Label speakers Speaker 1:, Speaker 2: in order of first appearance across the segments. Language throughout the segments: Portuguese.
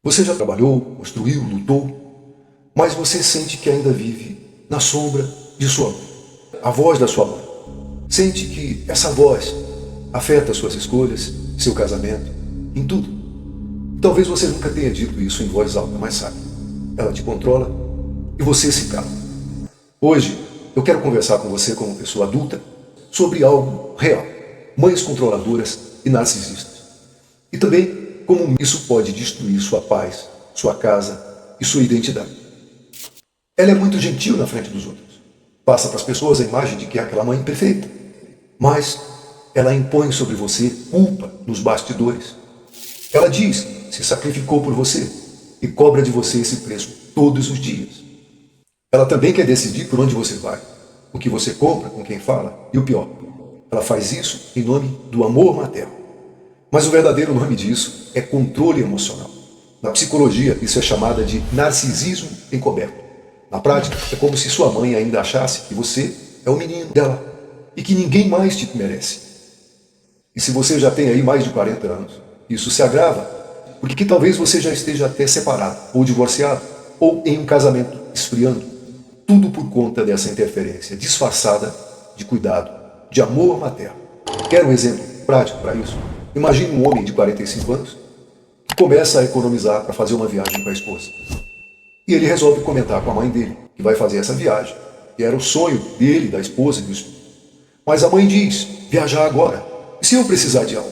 Speaker 1: Você já trabalhou, construiu, lutou, mas você sente que ainda vive na sombra de sua mãe, a voz da sua mãe. Sente que essa voz afeta suas escolhas, seu casamento, em tudo. Talvez você nunca tenha dito isso em voz alta, mas sabe. Ela te controla e você se cala. Hoje, eu quero conversar com você como pessoa adulta sobre algo real. Mães controladoras e narcisistas. E também como isso pode destruir sua paz, sua casa e sua identidade. Ela é muito gentil na frente dos outros. Passa para as pessoas a imagem de que é aquela mãe perfeita. Mas ela impõe sobre você culpa nos bastidores. Ela diz que se sacrificou por você e cobra de você esse preço todos os dias. Ela também quer decidir por onde você vai, o que você compra, com quem fala, e o pior, ela faz isso em nome do amor materno. Mas o verdadeiro nome disso é controle emocional. Na psicologia, isso é chamado de narcisismo encoberto. Na prática, é como se sua mãe ainda achasse que você é o menino dela e que ninguém mais te merece. E se você já tem aí mais de 40 anos, isso se agrava, porque talvez você já esteja até separado, ou divorciado, ou em um casamento esfriando. Tudo por conta dessa interferência disfarçada de cuidado, de amor materno. Quer um exemplo prático para isso? Imagine um homem de 45 anos que começa a economizar para fazer uma viagem com a esposa. E ele resolve comentar com a mãe dele que vai fazer essa viagem, que era o sonho dele, da esposa e dos filhos. Mas a mãe diz, viajar agora. E se eu precisar de algo?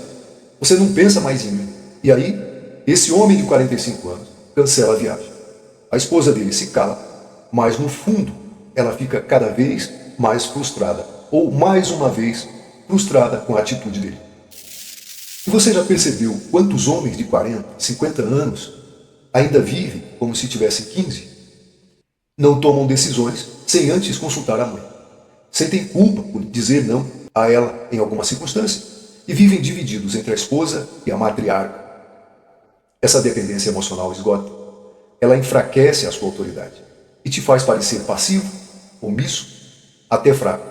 Speaker 1: Você não pensa mais em mim. E aí, esse homem de 45 anos cancela a viagem. A esposa dele se cala, mas no fundo ela fica cada vez mais frustrada, ou mais uma vez frustrada com a atitude dele. E você já percebeu quantos homens de 40, 50 anos ainda vivem como se tivessem 15? Não tomam decisões sem antes consultar a mãe. Sentem culpa por dizer não a ela em alguma circunstância e vivem divididos entre a esposa e a matriarca. Essa dependência emocional esgota. Ela enfraquece a sua autoridade e te faz parecer passivo, omisso, até fraco.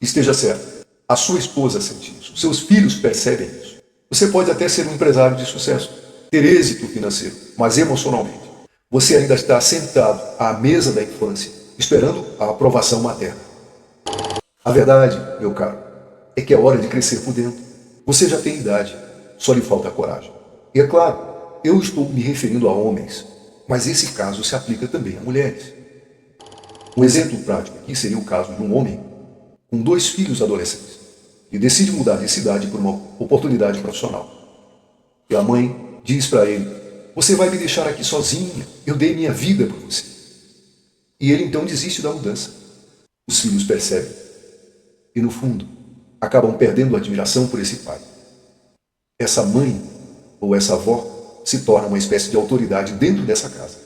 Speaker 1: Esteja certo. A sua esposa sente isso, seus filhos percebem isso. Você pode até ser um empresário de sucesso, ter êxito financeiro, mas emocionalmente, você ainda está sentado à mesa da infância, esperando a aprovação materna. A verdade, meu caro, é que é hora de crescer por dentro. Você já tem idade, só lhe falta coragem. E é claro, eu estou me referindo a homens, mas esse caso se aplica também a mulheres. Um exemplo prático aqui seria o caso de um homem com 2 filhos adolescentes, e decide mudar de cidade por uma oportunidade profissional. E a mãe diz para ele, você vai me deixar aqui sozinha, eu dei minha vida por você. E ele então desiste da mudança. Os filhos percebem, e no fundo, acabam perdendo a admiração por esse pai. Essa mãe, ou essa avó, se torna uma espécie de autoridade dentro dessa casa.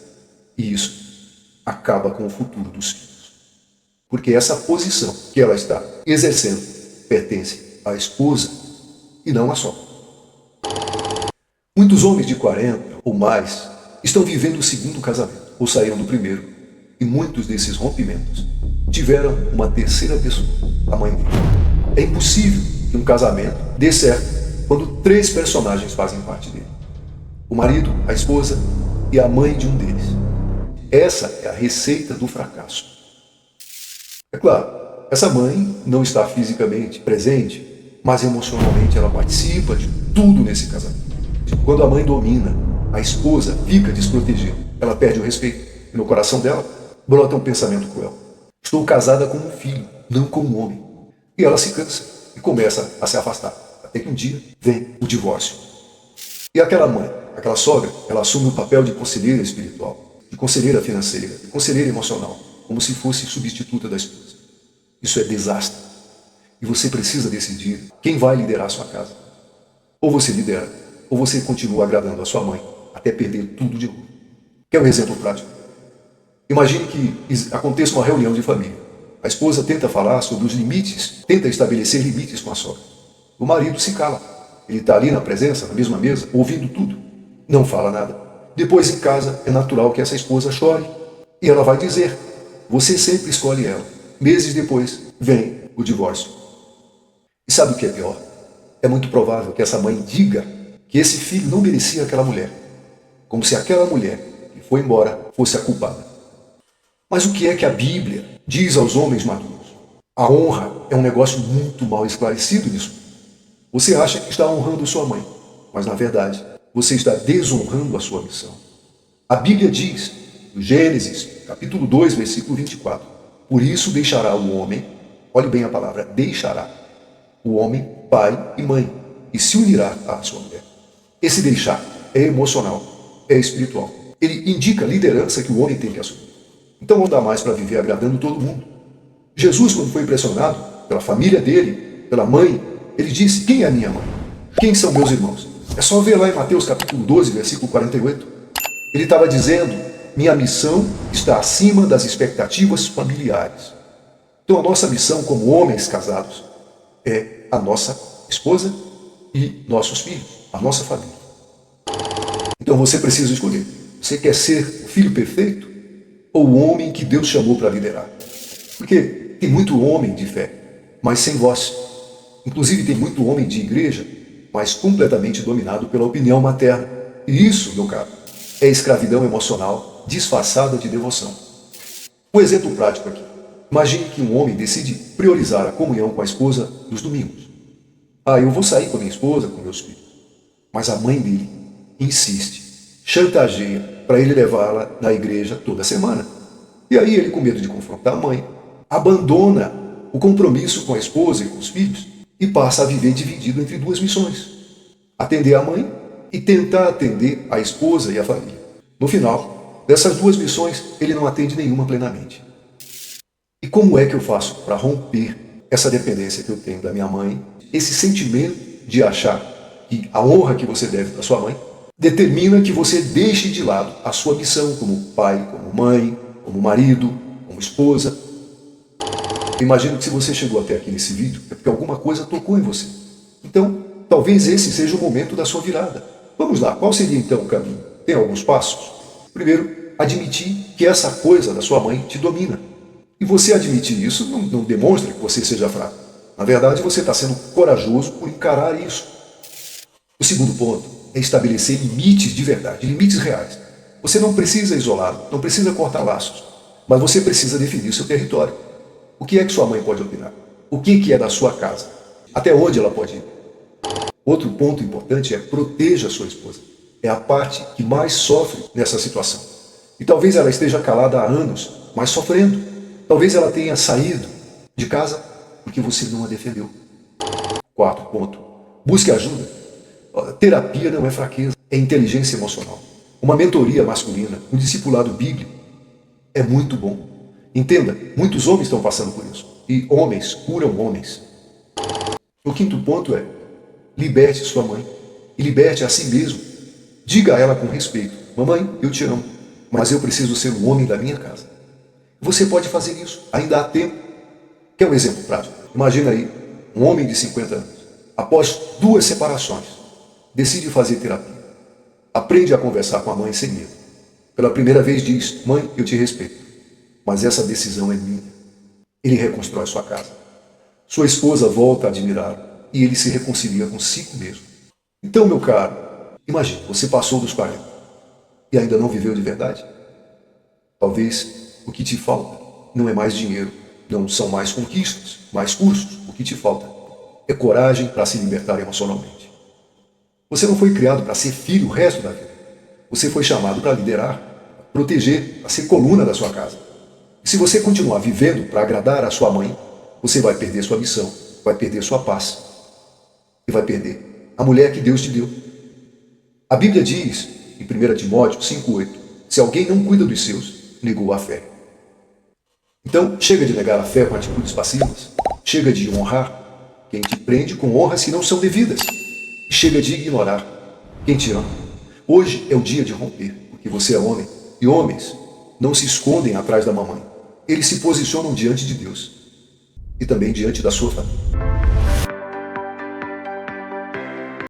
Speaker 1: E isso acaba com o futuro dos filhos. Porque essa posição que ela está exercendo pertence à esposa e não à sogra. Muitos homens de 40 ou mais estão vivendo o segundo casamento, ou saíram do primeiro, e muitos desses rompimentos tiveram uma terceira pessoa, a mãe dele. É impossível que um casamento dê certo quando 3 personagens fazem parte dele. O marido, a esposa e a mãe de um deles. Essa é a receita do fracasso. É claro, essa mãe não está fisicamente presente, mas emocionalmente ela participa de tudo nesse casamento. Quando a mãe domina, a esposa fica desprotegida. Ela perde o respeito e no coração dela brota um pensamento cruel. Estou casada com um filho, não com um homem. E ela se cansa e começa a se afastar. Até que um dia vem o divórcio. E aquela mãe, aquela sogra, ela assume o papel de conselheira espiritual, de conselheira financeira, de conselheira emocional, como se fosse substituta da esposa. Isso é desastre. E você precisa decidir quem vai liderar a sua casa. Ou você lidera, ou você continua agradando a sua mãe, até perder tudo de novo. Quer um exemplo prático? Imagine que aconteça uma reunião de família. A esposa tenta falar sobre os limites, tenta estabelecer limites com a sogra. O marido se cala. Ele está ali na presença, na mesma mesa, ouvindo tudo. Não fala nada. Depois em casa, é natural que essa esposa chore. E ela vai dizer, você sempre escolhe ela. Meses depois, vem o divórcio. E sabe o que é pior? É muito provável que essa mãe diga que esse filho não merecia aquela mulher. como se aquela mulher que foi embora fosse a culpada. Mas o que é que a Bíblia diz aos homens maduros? A honra é um negócio muito mal esclarecido nisso. Você acha que está honrando sua mãe, mas na verdade você está desonrando a sua missão. A Bíblia diz, no Gênesis, capítulo 2, versículo 24, por isso deixará o homem, olhe bem a palavra, deixará o homem pai e mãe, e se unirá à sua mulher. Esse deixar é emocional, é espiritual. Ele indica a liderança que o homem tem que assumir. Então não dá mais para viver agradando todo mundo. Jesus, quando foi impressionado pela família dele, pela mãe, ele disse, quem é a minha mãe? Quem são meus irmãos? É só ver lá em Mateus capítulo 12, versículo 48. Ele estava dizendo, minha missão está acima das expectativas familiares. Então a nossa missão como homens casados é a nossa esposa e nossos filhos, a nossa família. Então você precisa escolher. Você quer ser o filho perfeito ou o homem que Deus chamou para liderar? Porque tem muito homem de fé, mas sem voz. Inclusive tem muito homem de igreja, mas completamente dominado pela opinião materna. E isso, meu caro, é escravidão emocional disfarçada de devoção. Um exemplo prático aqui. Imagine que um homem decide priorizar a comunhão com a esposa nos domingos. Eu vou sair com a minha esposa, com meus filhos. Mas a mãe dele insiste, chantageia para ele levá-la na igreja toda semana. E aí ele, com medo de confrontar a mãe, abandona o compromisso com a esposa e com os filhos e passa a viver dividido entre duas missões. Atender a mãe e tentar atender a esposa e a família. No final, dessas duas missões, ele não atende nenhuma plenamente. E como é que eu faço para romper essa dependência que eu tenho da minha mãe, esse sentimento de achar que a honra que você deve para sua mãe determina que você deixe de lado a sua missão como pai, como mãe, como marido, como esposa? Eu imagino que se você chegou até aqui nesse vídeo, é porque alguma coisa tocou em você. Então, talvez esse seja o momento da sua virada. Vamos lá, qual seria então o caminho? Tem alguns passos. Primeiro, admitir que essa coisa da sua mãe te domina. E você admitir isso não demonstra que você seja fraco. Na verdade, você está sendo corajoso por encarar isso. O segundo ponto é estabelecer limites de verdade, limites reais. Você não precisa isolá-lo, não precisa cortar laços, mas você precisa definir o seu território. O que é que sua mãe pode opinar? O que é da sua casa? Até onde ela pode ir? Outro ponto importante é proteja a sua esposa. É a parte que mais sofre nessa situação. E talvez ela esteja calada há anos, mas sofrendo. Talvez ela tenha saído de casa porque você não a defendeu. Quarto ponto, busque ajuda. Terapia não é fraqueza, é inteligência emocional. Uma mentoria masculina, um discipulado bíblico é muito bom. Entenda, muitos homens estão passando por isso. E homens curam homens. O quinto ponto é, liberte sua mãe e liberte a si mesmo. Diga a ela com respeito, mamãe, eu te amo, mas eu preciso ser o homem da minha casa. Você pode fazer isso, ainda há tempo. Quer um exemplo prático? Imagina aí, um homem de 50 anos, após 2 separações, decide fazer terapia. Aprende a conversar com a mãe sem medo. Pela primeira vez diz, mãe, eu te respeito, mas essa decisão é minha. Ele reconstrói sua casa. Sua esposa volta a admirá-lo e ele se reconcilia consigo mesmo. Então, meu caro, imagine, você passou dos 40 e ainda não viveu de verdade? Talvez o que te falta não é mais dinheiro, não são mais conquistas, mais cursos. O que te falta é coragem para se libertar emocionalmente. Você não foi criado para ser filho o resto da vida. Você foi chamado para liderar, proteger, para ser coluna da sua casa. E se você continuar vivendo para agradar a sua mãe, você vai perder sua missão, vai perder sua paz e vai perder a mulher que Deus te deu. A Bíblia diz, em 1 Timóteo 5,8, se alguém não cuida dos seus, negou a fé. Então, chega de negar a fé com atitudes passivas. Chega de honrar quem te prende com honras que não são devidas. Chega de ignorar quem te ama. Hoje é o dia de romper, porque você é homem. E homens não se escondem atrás da mamãe. Eles se posicionam diante de Deus e também diante da sua família.